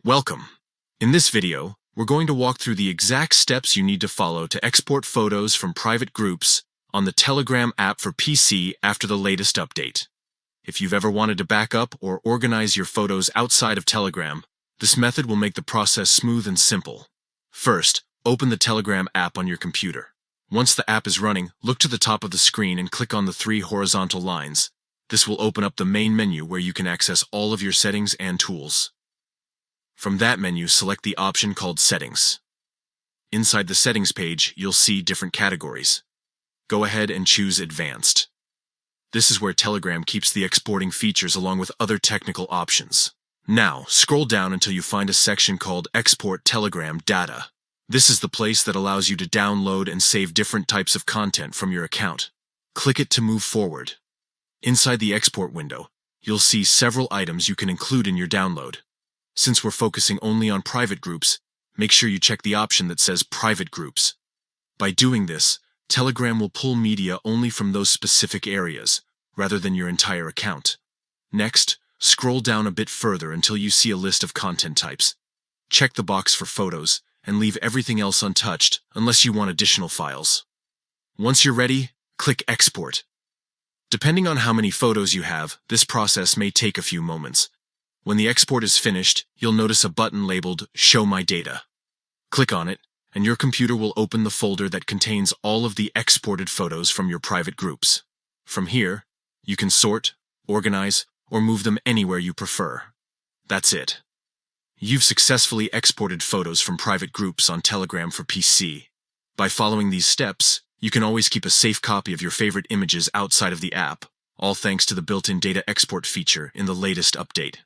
Welcome. In this video, we're going to walk through the exact steps you need to follow to export photos from private groups on the Telegram app for PC after the latest update. If you've ever wanted to back up or organize your photos outside of Telegram, this method will make the process smooth and simple. First, open the Telegram app on your computer. Once the app is running, look to the top of the screen and click on the three horizontal lines. This will open up the main menu where you can access all of your settings and tools. From that menu, select the option called Settings. Inside the Settings page, you'll see different categories. Go ahead and choose Advanced. This is where Telegram keeps the exporting features along with other technical options. Now, scroll down until you find a section called Export Telegram Data. This is the place that allows you to download and save different types of content from your account. Click it to move forward. Inside the export window, you'll see several items you can include in your download. Since we're focusing only on private groups, make sure you check the option that says Private Groups. By doing this, Telegram will pull media only from those specific areas, rather than your entire account. Next, scroll down a bit further until you see a list of content types. Check the box for photos, and leave everything else untouched unless you want additional files. Once you're ready, click Export. Depending on how many photos you have, this process may take a few moments. When the export is finished, you'll notice a button labeled Show My Data. Click on it, and your computer will open the folder that contains all of the exported photos from your private groups. From here, you can sort, organize, or move them anywhere you prefer. That's it. You've successfully exported photos from private groups on Telegram for PC. By following these steps, you can always keep a safe copy of your favorite images outside of the app, all thanks to the built-in data export feature in the latest update.